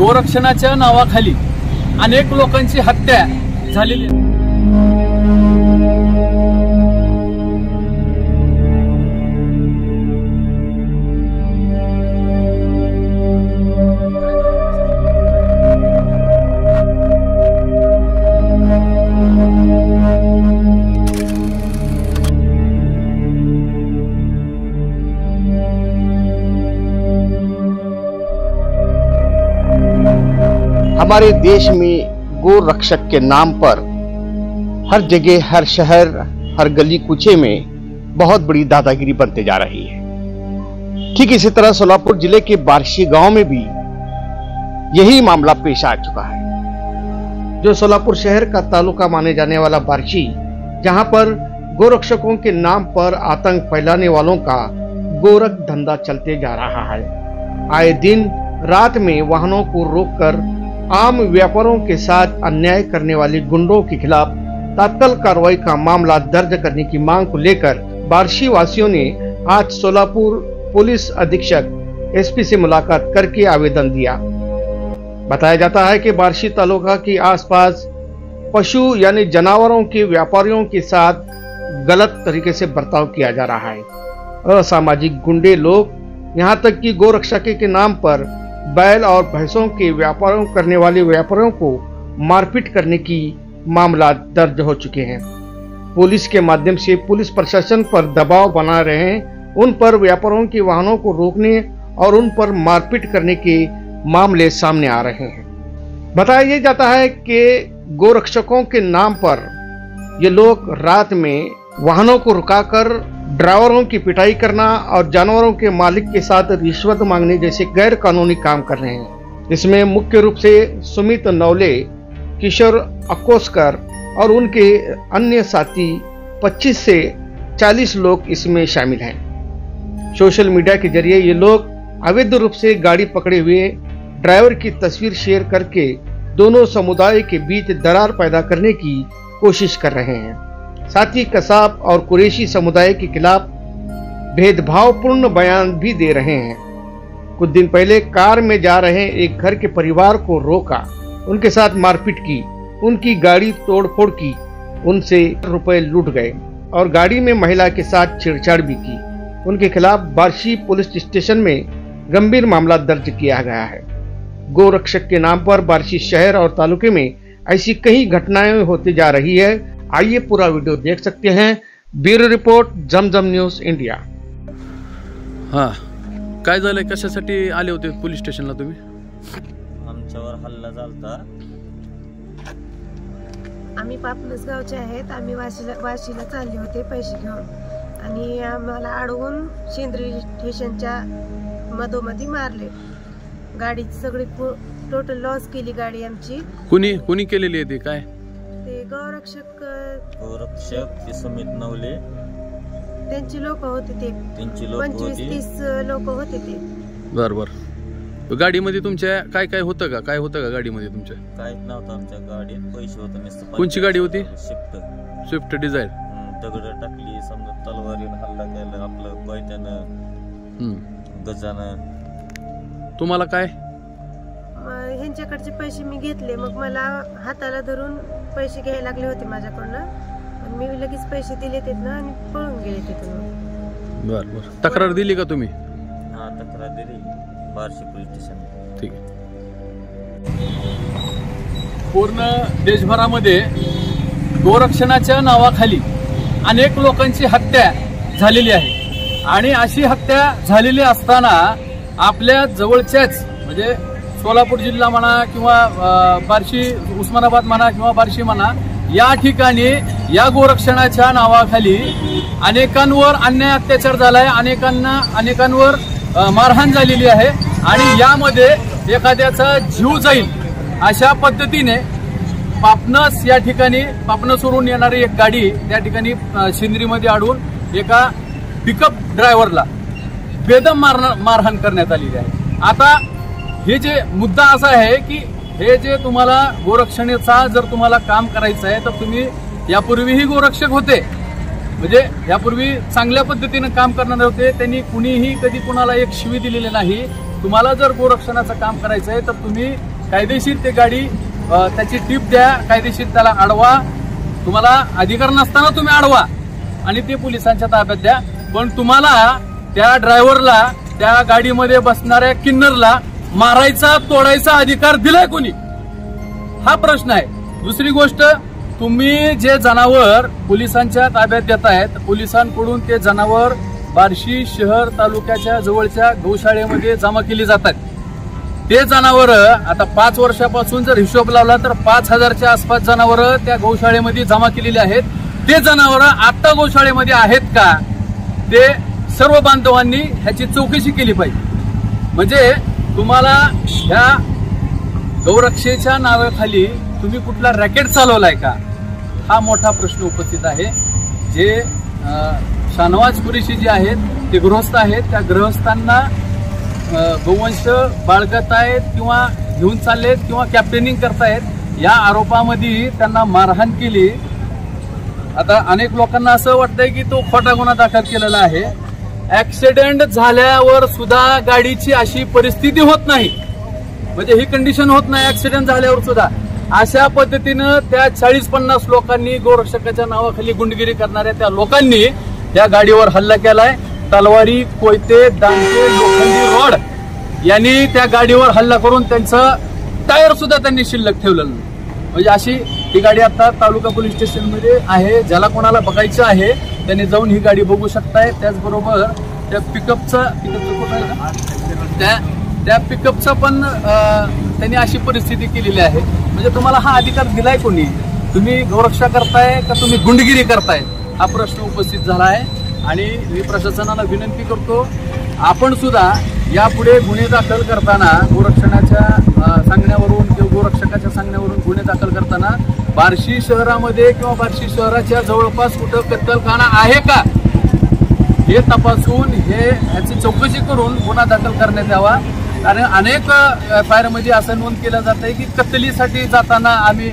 गोरक्षणाच्या नावाखाली अनेक लोकांची हत्या झालेली आहे। हमारे देश में गो रक्षक के नाम पर हर जगह, हर शहर, हर गली कूचे में बहुत बड़ी दादागिरी बनते जा रही है। ठीक इसी तरह सोलापुर जिले के बार्शी गांव में भी यही मामला पेश आ चुका है। जो सोलापुर शहर का तालुका माने जाने वाला बार्शी, जहां पर गोरक्षकों के नाम पर आतंक फैलाने वालों का गोरख धंधा चलते जा रहा है। आए दिन रात में वाहनों को रोककर आम व्यापारियों के साथ अन्याय करने वाले गुंडों के खिलाफ तत्काल कार्रवाई का मामला दर्ज करने की मांग को लेकर बार्शी वासियों ने आज सोलापुर पुलिस अधीक्षक एसपी से मुलाकात करके आवेदन दिया। बताया जाता है कि बार्शी तालुका के आसपास पशु यानी जानवरों के व्यापारियों के साथ गलत तरीके से बर्ताव किया जा रहा है। असामाजिक गुंडे लोग यहाँ तक कि गोरक्षा के नाम पर बैल और भैंसों के व्यापारों करने वाले व्यापारियों को मारपीट करने की मामला दर्ज हो चुके हैं। पुलिस के माध्यम से पुलिस प्रशासन पर दबाव बना रहे हैं। उन पर व्यापारियों के वाहनों को रोकने और उन पर मारपीट करने के मामले सामने आ रहे हैं। बताया जाता है कि गोरक्षकों के नाम पर ये लोग रात में वाहनों को रुकाकर ड्राइवरों की पिटाई करना और जानवरों के मालिक के साथ रिश्वत मांगने जैसे गैर कानूनी काम कर रहे हैं। इसमें मुख्य रूप से सुमित नवले, किशोर अकोस्कर और उनके अन्य साथी 25 से 40 लोग इसमें शामिल हैं। सोशल मीडिया के जरिए ये लोग अवैध रूप से गाड़ी पकड़े हुए ड्राइवर की तस्वीर शेयर करके दोनों समुदाय के बीच दरार पैदा करने की कोशिश कर रहे हैं। साथ ही कसाब और कुरैशी समुदाय के खिलाफ भेदभावपूर्ण बयान भी दे रहे हैं। कुछ दिन पहले कार में जा रहे एक घर के परिवार को रोका, उनके साथ मारपीट की, उनकी गाड़ी तोड़फोड़ की, उनसे रुपए लूट गए और गाड़ी में महिला के साथ छेड़छाड़ भी की। उनके खिलाफ बार्शी पुलिस स्टेशन में गंभीर मामला दर्ज किया गया है। गोरक्षक के नाम पर बार्शी शहर और तालुके में ऐसी कई घटनाएं होती जा रही है। आइए पूरा वीडियो देख सकते हैं। ब्यूरो रिपोर्ट, जमजम न्यूज इंडिया। हाँ, काय झालंय? कशासाठी आले होते पोलीस स्टेशनला तुम्ही? आमच्यावर हल्ला झालता। आम्ही पापनस गावचे आहेत। आम्ही वाशीला चालले होते पैसे घेऊन आणि आम्हाला अडवून शेंद्री स्टेशनच्या मधोमधी मारले। गाडीची सगळी टोटल लॉस केली गाडी आमची। कुणी केलेली आहे ते? काय ते गोरक्षक ते सुमित नवले त्यांची लोक होते ते 25-30 लोक होते ते। बर गाडीमध्ये तुमच्या काय होतं का? काय होतं का गाडीमध्ये तुमच्या? काहीच नव्हतं आमच्या गाडीत, पैसे होते नुसतं। कोणची गाडी होती? Swift Dzire. दगड टाकली, समजा तलवारीनं हल्ला केला, आपलं कोयत्यानं गजानं। तुम्हाला काय? ह्यांच्याकडचे पैसे मी घेतले, मग मला हाताला धरून पैसे घ्यायला लागले होते माझ्याकडनं। मी लगेच पैसे दिले तिथनं आणि पळून गेले तिथून। बर तक्रार दिली का तुम्ही? हा, तक्रार दिली बार्शी पोलीस स्टेशन। ठीक आहे। पूर्ण देशभरामध्ये गोरक्षणाच्या नावाखाली अनेक लोकांची हत्या झालेली आहे आणि अशी हत्या झालेली असताना आपल्या जवळच्याच म्हणजे सोलापूर जिल्हा म्हणा किंवा बार्शी, उस्मानाबाद म्हणा किंवा बार्शी म्हणा, या ठिकाणी या गोरक्षणाच्या नावाखाली अनेकांवर अन्याय अत्याचार झालाय, अनेकांवर मारहाण झालेली आहे आणि यामध्ये एखाद्याचा जीव जाईल अशा पद्धतीने पापनस या ठिकाणी पापनसवरून येणारी एक गाडी त्या ठिकाणी शेंद्रीमध्ये अडवून एका पिकअप ड्रायव्हरला बेदम मारहाण करण्यात आलेली आहे। आता हे जे मुद्दा असा आहे की हे जे तुम्हाला गोरक्षणाचा जर तुम्हाला काम करायचं आहे तर तुम्ही यापूर्वीही गोरक्षक होते, म्हणजे यापूर्वी चांगल्या पद्धतीने काम करणारे होते, त्यांनी कुणीही कधी कुणाला एक शिवी दिलेली नाही। तुम्हाला जर गोरक्षणाचं काम करायचं आहे तर तुम्ही कायदेशीर ते गाडी त्याची टीप द्या, कायदेशीर त्याला अडवा, तुम्हाला अधिकार नसताना तुम्ही अडवा आणि ते पोलिसांच्या ताब्यात द्या. पण तुम्हाला त्या ड्रायव्हरला, त्या गाडीमध्ये बसणाऱ्या किन्नरला मारायचा, तोडायचा अधिकार दिलाय कोणी, हा प्रश्न आहे. दुसरी गोष्ट, तुम्ही जे जनावर पोलिसांच्या ताब्यात देतायत, पोलिसांकडून ते जनावर बार्शी शहर तालुक्याच्या जवळच्या गौशाळेमध्ये जमा केली जातात. ते जनावर आता 5 वर्षापासून जर हिशोब लावला तर 5000च्या आसपास जनावर त्या गौशाळेमध्ये जमा केलेली आहेत. ते जनावर आता गौशाळेमध्ये आहेत का, ते सर्व बांधवांनी ह्याची चौकशी केली पाहिजे. म्हणजे तुम्हाला ह्या गौरक्षेच्या नावाखाली तुम्ही कुठला रॅकेट चालवलाय का, हा मोठा प्रश्न उपस्थित आहे. जे शानवाज कुरेशी जे आहेत ते गृहस्थ आहेत, त्या गृहस्थांना गोवंश बाळगत आहेत किंवा घेऊन चाललेत किंवा कॅप्टेनिंग करतायत, या आरोपामध्ये त्यांना मारहाण केली. आता अनेक लोकांना असं वाटतंय की तो खोटा गुन्हा दाखल केलेला आहे. ऍक्सिडेंट झाल्यावर सुद्धा गाडीची अशी परिस्थिती होत नाही, म्हणजे ही कंडिशन होत नाही ऍक्सिडेंट झाल्यावर सुद्धा. अशा पद्धतीनं त्या 40-50 लोकांनी, गोरक्षकाच्या नावाखाली गुंडगिरी करणाऱ्या त्या लोकांनी त्या गाडीवर हल्ला केलाय. तलवारी, कोयते, दांडके, लोखंडी रॉड यांनी त्या गाडीवर हल्ला करून त्यांचं टायर सुद्धा त्यांनी शिल्लक ठेवलेलं नाही. म्हणजे अशी ही गाडी आता तालुका पोलीस स्टेशनमध्ये आहे. ज्याला कोणाला बघायचं आहे त्यांनी जाऊन ही गाडी बघू शकताय. त्याचबरोबर त्या त्या पिकअपचा पण त्यांनी अशी परिस्थिती केलेली आहे. म्हणजे तुम्हाला हा अधिकार दिलाय कोणी, तुम्ही गौरक्षा करताय का तुम्ही गुंडगिरी करताय, हा प्रश्न उपस्थित झाला आहे. आणि मी प्रशासनाला विनंती करतो, आपण सुद्धा यापुढे गुन्हे दाखल करताना गोरक्षणाच्या सांगण्यावरून किंवा गोरक्षकाच्या सांगण्यावरून गुन्हे दाखल करताना बार्शी शहरामध्ये किंवा बार्शी शहराच्या जवळपास कुठं कत्तलखाना आहे का हे तपासून ह्याची चौकशी करून गुन्हा दाखल करण्यात यावा. कारण अनेक FIR मध्ये असं नोंद केलं जात आहे की कत्तलीसाठी जाताना आम्ही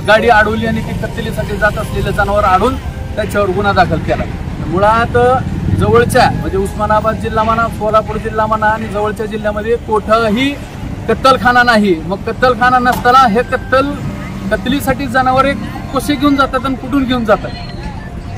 गाडी अडवली आणि ती कत्तलीसाठी जात असलेले जनावर अडवून त्याच्यावर गुन्हा दाखल केला. मुळात जवळच्या म्हणजे उस्मानाबाद जिल्हा म्हणा, सोलापूर जिल्हा म्हणा आणि जवळच्या जिल्ह्यामध्ये कुठंही कत्तलखाना नाही. मग कत्तलखाना नसताना हे कत्तलीसाठी जनावर कसे घेऊन जातात आणि कुठून घेऊन जातात,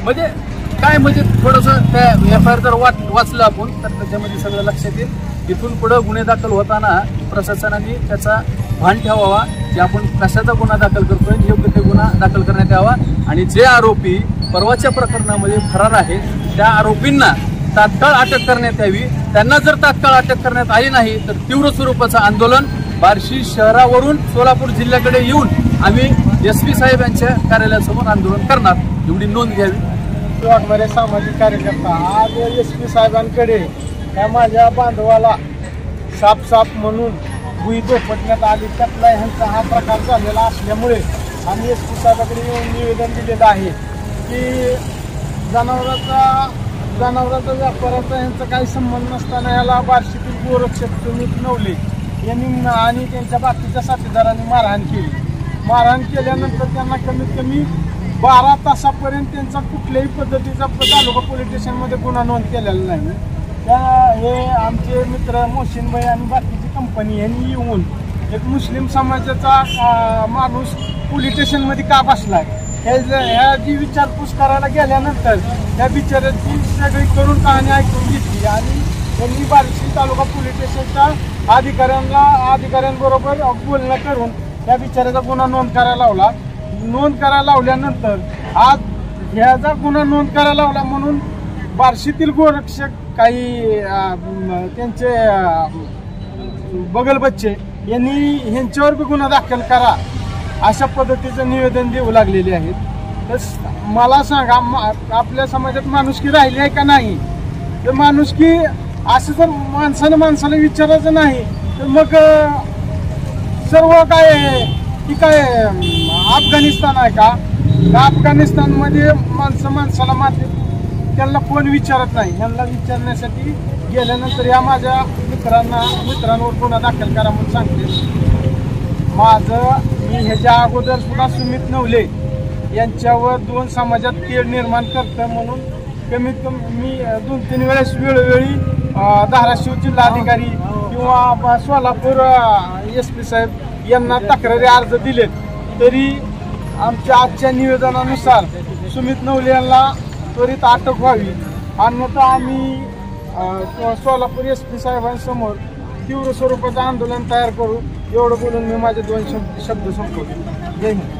म्हणजे काय, म्हणजे थोडंसं त्या FIR जर वाचलं आपण तर त्याच्यामध्ये सगळं लक्षात येईल. इथून पुढे गुन्हे दाखल होताना प्रशासनाने त्याचा भान ठेवावा की आपण कशाचा गुन्हा दाखल करतोय, योग्य ते गुन्हा दाखल करण्यात यावा. आणि जे आरोपी परवाच्या प्रकरणामध्ये फरार आहेत त्या आरोपींना तात्काळ अटक करण्यात यावी. त्यांना जर तात्काळ अटक करण्यात आली नाही तर तीव्र स्वरूपाचं आंदोलन बार्शी शहरावरून सोलापूर जिल्ह्याकडे येऊन आम्ही SP साहेब यांच्या कार्यालयासमोर आंदोलन करणार, एवढी नोंद घ्यावी. वाघमारे सामाजिक कार्यकर्ता आज SP साहेबांकडे या माझ्या बांधवाला साप म्हणून भुई झोपटण्यात आली, त्यातला ह्यांचा हा प्रकार झालेला असल्यामुळे आम्ही SP साहेबांकडे येऊन निवेदन दिलेलं आहे की जनावराचा व्यापाराचा यांचा काही संबंध नसताना याला बार्शीतील गोरक्षक सुमित नवले यांनी आणि त्यांच्या बाकीच्या साथीदारांनी मारहाण केली. मारहाण केल्यानंतर त्यांना कमीत कमी 12 तासापर्यंत त्यांचा कुठल्याही पद्धतीचा तालुका पोलीस स्टेशनमध्ये गुन्हा नोंद केलेला नाही. हे आमचे मित्र मोहसिनभाई आणि बाकीची कंपनी यांनी येऊन एक मुस्लिम समाजाचा माणूस पोलीस स्टेशनमध्ये का बसलाय ह्याची विचारपूस करायला गेल्यानंतर त्या बिचाऱ्याची सगळी करून कहाणी ऐकून घेतली आणि त्यांनी बार्शी तालुका पोलीस स्टेशनच्या अधिकाऱ्यांबरोबर बोलणं करून त्या बिचाऱ्याचा गुन्हा नोंद करायला लावला. नोंद करायला लावल्यानंतर आज ह्याचा गुन्हा नोंद करायला लावला म्हणून बार्शीतील गोरक्षक काही त्यांचे बगल बच्चे यांनी ह्यांच्यावर बी गुन्हा दाखल करा अशा पद्धतीचं निवेदन देऊ लागलेले आहेत. तर मला सांगा, आपल्या समाजात माणुसकी राहिली आहे का नाही? तर माणुसकी असं जर माणसाला विचारायचं नाही तर मग सर्व काय की काय अफगाणिस्तान आहे का? अफगाणिस्तानमध्ये माणसाला मारते, त्यांना कोण विचारत नाही. यांना विचारण्यासाठी गेल्यानंतर या माझ्या मित्रांवर गुन्हा दाखल करा म्हणून सांगते. मी ह्याच्या अगोदर सुद्धा सुमित नवले यांच्यावर 2 समाजात तेढ निर्माण करतं म्हणून कमीत कमी मी 2-3 वेळेस वेळोवेळी धाराशिव जिल्हाधिकारी किंवा किंवा सोलापूर SP साहेब यांना तक्रारी अर्ज दिलेत, तरी आमच्या आजच्या निवेदनानुसार सुमित नवले यांना त्वरित अटक व्हावी, अन्यथा आम्ही सोलापूर SP साहेबांसमोर तीव्र स्वरूपाचं आंदोलन तयार करू, एवढं बोलून मी माझे 2 शब्द संपवतो. जय हिंद.